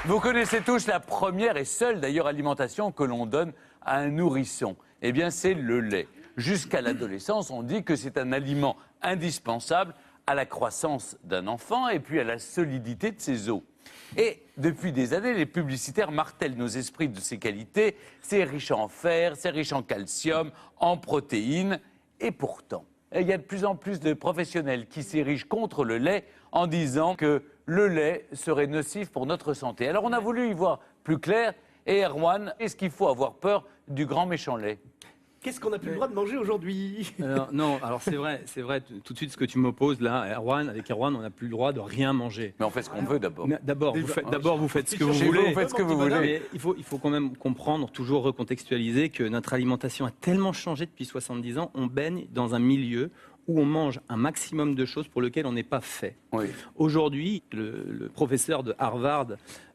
Vous connaissez tous la première et seule d'ailleurs alimentation que l'on donne à un nourrisson. Eh bien, c'est le lait. Jusqu'à l'adolescence, on dit que c'est un aliment indispensable à la croissance d'un enfant et puis à la solidité de ses os. Et depuis des années, les publicitaires martèlent nos esprits de ses qualités. C'est riche en fer, c'est riche en calcium, en protéines. Et pourtant, il y a de plus en plus de professionnels qui s'érigent contre le lait en disant que le lait serait nocif pour notre santé. Alors on a voulu y voir plus clair. Et Erwan, est-ce qu'il faut avoir peur du grand méchant lait ? Qu'est-ce qu'on n'a plus le droit de manger aujourd'hui? Non, alors c'est vrai, tout de suite ce que tu m'opposes là, Erwan, avec Erwan, on n'a plus le droit de rien manger. Mais on fait ce qu'on veut d'abord. D'abord, vous faites ce que vous voulez. Vous faites ce que vous voulez. Mais il faut quand même comprendre, toujours recontextualiser, que notre alimentation a tellement changé depuis 70 ans, on baigne dans un milieu où on mange un maximum de choses pour lesquelles on n'est pas fait. Oui. Aujourd'hui, le professeur de Harvard,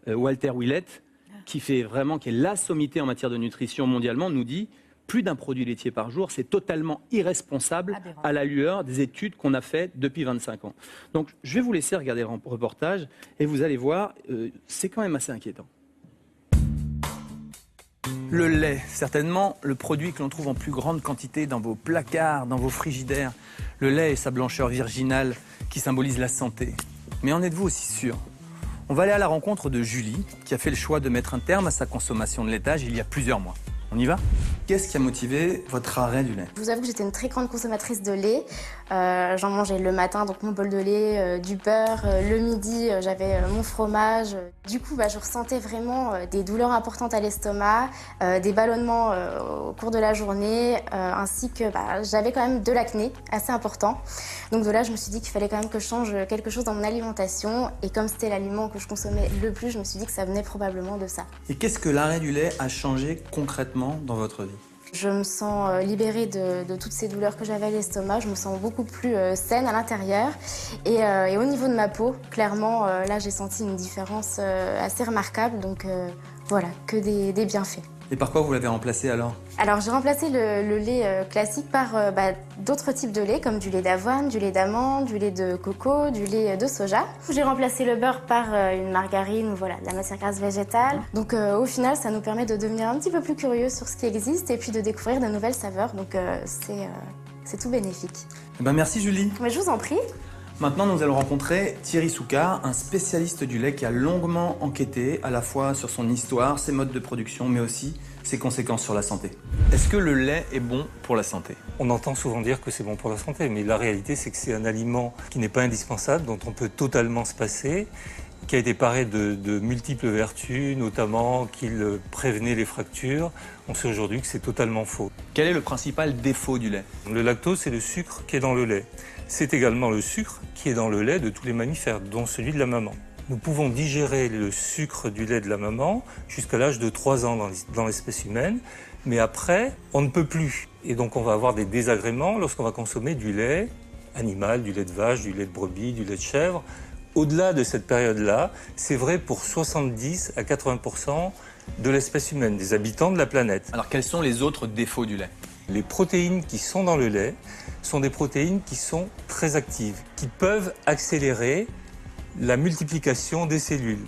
Walter Willett, qui est la sommité en matière de nutrition mondialement, nous dit plus d'un produit laitier par jour, c'est totalement irresponsable à la lueur des études qu'on a faites depuis 25 ans. Donc, je vais vous laisser regarder le reportage et vous allez voir, c'est quand même assez inquiétant. Le lait, certainement le produit que l'on trouve en plus grande quantité dans vos placards, dans vos frigidaires. Le lait et sa blancheur virginale qui symbolise la santé. Mais en êtes-vous aussi sûr ? On va aller à la rencontre de Julie, qui a fait le choix de mettre un terme à sa consommation de laitage il y a plusieurs mois. On y va ? Qu'est-ce qui a motivé votre arrêt du lait ? Je vous avoue que j'étais une très grande consommatrice de lait. J'en mangeais le matin, donc mon bol de lait, du beurre. Le midi, j'avais mon fromage. Du coup, je ressentais vraiment des douleurs importantes à l'estomac, des ballonnements au cours de la journée, ainsi que j'avais quand même de l'acné assez important. Donc de là, je me suis dit qu'il fallait quand même que je change quelque chose dans mon alimentation. Et comme c'était l'aliment que je consommais le plus, je me suis dit que ça venait probablement de ça. Et qu'est-ce que l'arrêt du lait a changé concrètement dans votre vie ? Je me sens libérée de toutes ces douleurs que j'avais à l'estomac. Je me sens beaucoup plus saine à l'intérieur. Et au niveau de ma peau, clairement, là, j'ai senti une différence assez remarquable. Donc voilà, que des bienfaits. Et par quoi vous l'avez remplacé alors ? Alors, j'ai remplacé le lait classique par d'autres types de lait, comme du lait d'avoine, du lait d'amande, du lait de coco, du lait de soja. J'ai remplacé le beurre par une margarine ou de la matière grasse végétale. Donc, au final, ça nous permet de devenir un petit peu plus curieux sur ce qui existe et puis de découvrir de nouvelles saveurs. Donc, c'est tout bénéfique. Merci Julie. Mais je vous en prie. Maintenant, nous allons rencontrer Thierry Soucard, un spécialiste du lait qui a longuement enquêté à la fois sur son histoire, ses modes de production, mais aussi ses conséquences sur la santé. Est-ce que le lait est bon pour la santé ? On entend souvent dire que c'est bon pour la santé, mais la réalité, c'est que c'est un aliment qui n'est pas indispensable, dont on peut totalement se passer, qui a été paré de multiples vertus, notamment qu'il prévenait les fractures. On sait aujourd'hui que c'est totalement faux. Quel est le principal défaut du lait ? Le lactose, c'est le sucre qui est dans le lait. C'est également le sucre qui est dans le lait de tous les mammifères, dont celui de la maman. Nous pouvons digérer le sucre du lait de la maman jusqu'à l'âge de 3 ans dans l'espèce humaine, mais après, on ne peut plus. Et donc on va avoir des désagréments lorsqu'on va consommer du lait animal, du lait de vache, du lait de brebis, du lait de chèvre. Au-delà de cette période-là, c'est vrai pour 70 à 80% de l'espèce humaine, des habitants de la planète. Alors quels sont les autres défauts du lait ? Les protéines qui sont dans le lait sont des protéines qui sont très actives, qui peuvent accélérer la multiplication des cellules.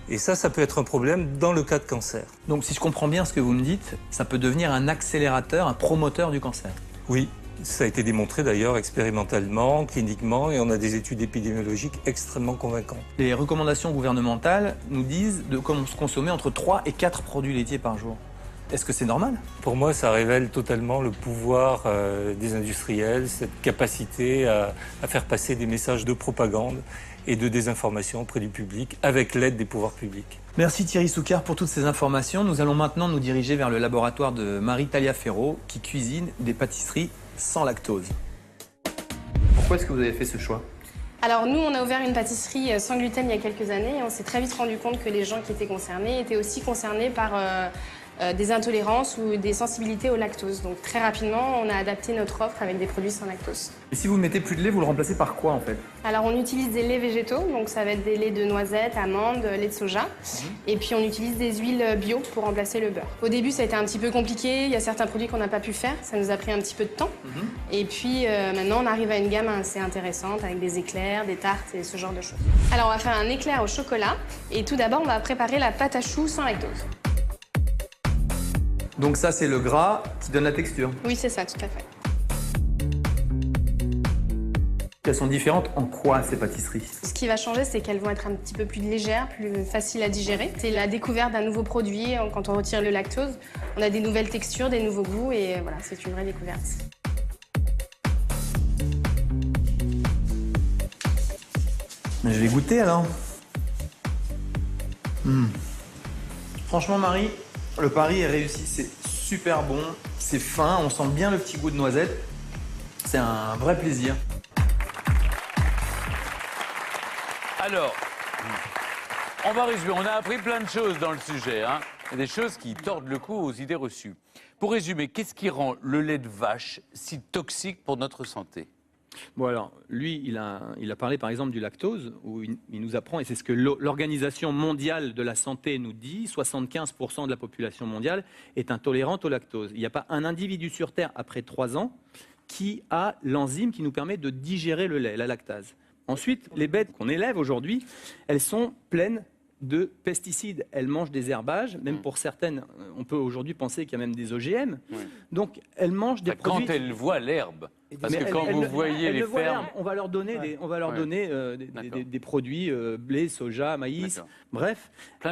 Et ça peut être un problème dans le cas de cancer. Donc si je comprends bien ce que vous me dites, ça peut devenir un accélérateur, un promoteur du cancer. Oui, ça a été démontré d'ailleurs expérimentalement, cliniquement, et on a des études épidémiologiques extrêmement convaincantes. Les recommandations gouvernementales nous disent de consommer entre 3 et 4 produits laitiers par jour. Est-ce que c'est normal ? Pour moi, ça révèle totalement le pouvoir des industriels, cette capacité à faire passer des messages de propagande et de désinformation auprès du public avec l'aide des pouvoirs publics. Merci Thierry Soucard pour toutes ces informations. Nous allons maintenant nous diriger vers le laboratoire de Marie Taliaferro qui cuisine des pâtisseries sans lactose. Pourquoi est-ce que vous avez fait ce choix ? Alors nous, on a ouvert une pâtisserie sans gluten il y a quelques années et on s'est très vite rendu compte que les gens qui étaient concernés étaient aussi concernés par des intolérances ou des sensibilités au lactose. Donc très rapidement, on a adapté notre offre avec des produits sans lactose. Et si vous ne mettez plus de lait, vous le remplacez par quoi en fait? Alors on utilise des laits végétaux, donc ça va être des laits de noisettes, amandes, lait de soja. Et puis on utilise des huiles bio pour remplacer le beurre. Au début ça a été un petit peu compliqué, il y a certains produits qu'on n'a pas pu faire, ça nous a pris un petit peu de temps. Et puis maintenant on arrive à une gamme assez intéressante avec des éclairs, des tartes et ce genre de choses. Alors on va faire un éclair au chocolat et tout d'abord on va préparer la pâte à choux sans lactose. Donc ça, c'est le gras qui donne la texture. Oui c'est ça, tout à fait. Elles sont différentes en quoi ces pâtisseries? Ce qui va changer, c'est qu'elles vont être un petit peu plus légères, plus faciles à digérer. C'est la découverte d'un nouveau produit. Quand on retire le lactose, on a des nouvelles textures, des nouveaux goûts et voilà, c'est une vraie découverte. Je vais goûter alors. Franchement, Marie, le pari est réussi. C'est super bon, c'est fin, on sent bien le petit goût de noisette. C'est un vrai plaisir. Alors, on va résumer. On a appris plein de choses dans le sujet. Hein. Il y a des choses qui tordent le cou aux idées reçues. Pour résumer, qu'est-ce qui rend le lait de vache si toxique pour notre santé? Bon alors, lui, il a parlé par exemple du lactose, où il nous apprend, et c'est ce que l'Organisation mondiale de la santé nous dit, 75% de la population mondiale est intolérante au lactose. Il n'y a pas un individu sur Terre, après 3 ans, qui a l'enzyme qui nous permet de digérer le lait, la lactase. Ensuite, les bêtes qu'on élève aujourd'hui, elles sont pleines de pesticides. Elles mangent des herbages, même pour certaines, on peut aujourd'hui penser qu'il y a même des OGM. Donc, elles mangent des produits... Quand elles voient l'herbe, parce Mais que quand vous voyez les fermes... on va leur donner, des produits, blé, soja, maïs, bref.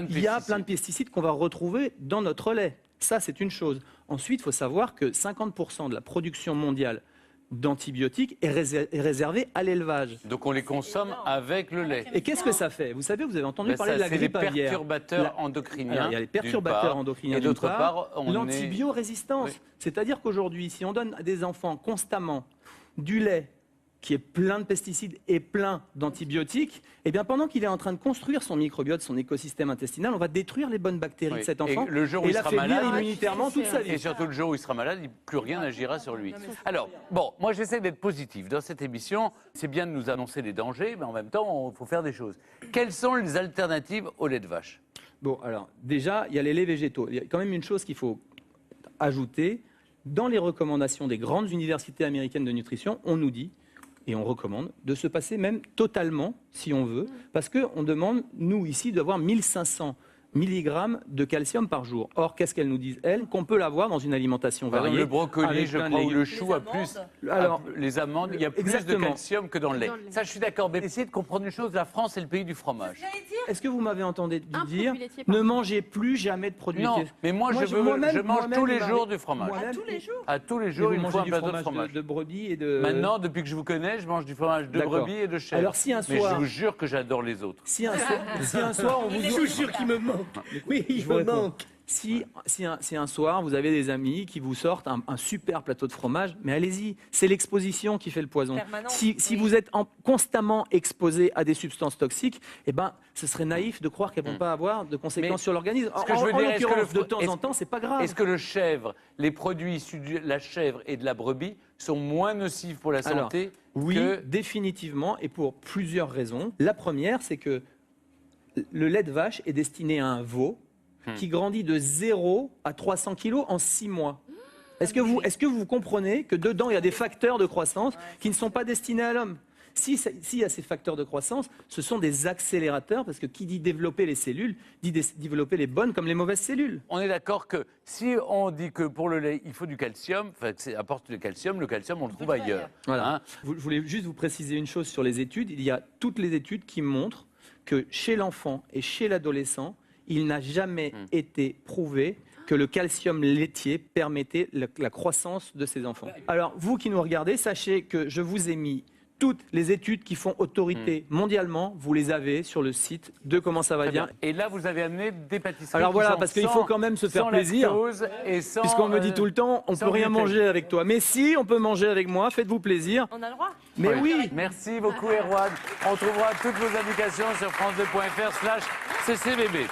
Il y a plein de pesticides qu'on va retrouver dans notre lait. Ça, c'est une chose. Ensuite, il faut savoir que 50% de la production mondiale d'antibiotiques est réservée à l'élevage. Donc on les consomme avec le lait. Et qu'est-ce que ça fait? Vous savez, vous avez entendu parler de la grippe aviaire. C'est les perturbateurs endocriniens. Alors, il y a les perturbateurs endocriniens et d'autre part, l'antibiorésistance. Oui. C'est-à-dire qu'aujourd'hui, si on donne à des enfants constamment du lait qui est plein de pesticides et plein d'antibiotiques, eh bien pendant qu'il est en train de construire son microbiote, son écosystème intestinal, on va détruire les bonnes bactéries de cet enfant et le jour où il sera malade, immunitairement toute sa vie. Et surtout le jour où il sera malade, plus rien n'agira sur lui. Alors, bon, moi j'essaie d'être positif. Dans cette émission, c'est bien de nous annoncer les dangers, mais en même temps, il faut faire des choses. Quelles sont les alternatives au lait de vache? Bon, alors déjà, il y a les laits végétaux. Il y a quand même une chose qu'il faut ajouter. Dans les recommandations des grandes universités américaines de nutrition, on nous dit et on recommande de se passer même totalement, si on veut, parce qu'on demande, nous, ici, d'avoir 1500 mg de calcium par jour. Or, qu'est-ce qu'elles nous disent, elles? Qu'on peut l'avoir dans une alimentation variée. Le brocoli, je crois, ou le chou a plus... Alors, les amandes, il y a plus de calcium que dans le lait. Ça, je suis d'accord. Mais essayez de comprendre une chose, la France est le pays du fromage. Est-ce que vous m'avez entendu dire, ne mangez plus jamais de produits laitiers? Non, mais moi je mange tous les jours du fromage. À tous les jours? À tous les jours, une fois un plateau de fromage. De brebis et de... Maintenant, depuis que je vous connais, je mange du fromage de brebis et de chèvre. Alors, si un soir... Mais je vous jure que j'adore les autres. Si un soir, on vous... Je suis sûr qu'il me manque. Oui, il me manque. Si un soir, vous avez des amis qui vous sortent un super plateau de fromage, mais allez-y, c'est l'exposition qui fait le poison. Si vous êtes constamment exposé à des substances toxiques, eh ben, ce serait naïf de croire qu'elles ne vont pas avoir de conséquences sur l'organisme. Ce que je veux dire, est-ce que de temps en temps, c'est pas grave. Est-ce que le chèvre, les produits issus de la chèvre et de la brebis sont moins nocifs pour la santé? Oui, définitivement, et pour plusieurs raisons. La première, c'est que le lait de vache est destiné à un veau qui grandit de 0 à 300 kg en 6 mois. Est-ce que vous comprenez que dedans, il y a des facteurs de croissance qui ne sont pas destinés à l'homme? S'il y a ces facteurs de croissance, ce sont des accélérateurs, parce que qui dit développer les cellules, dit développer les bonnes comme les mauvaises cellules. On est d'accord que si on dit que pour le lait, il faut du calcium, enfin, que ça apporte le calcium, on le trouve ailleurs. Voilà. Je voulais juste vous préciser une chose sur les études. Il y a toutes les études qui montrent que chez l'enfant et chez l'adolescent, il n'a jamais été prouvé que le calcium laitier permettait la croissance de ces enfants. Alors, vous qui nous regardez, sachez que je vous ai mis toutes les études qui font autorité mondialement, vous les avez sur le site de Comment ça va bien. Et là, vous avez amené des pâtisseries. Alors voilà, parce qu'il faut quand même se faire plaisir. Puisqu'on me dit tout le temps, on ne peut rien manger avec toi. Mais si, on peut manger avec moi, faites-vous plaisir. On a le droit. Mais oui. Merci beaucoup, Erwan. On trouvera toutes vos indications sur france2.fr/ccbb.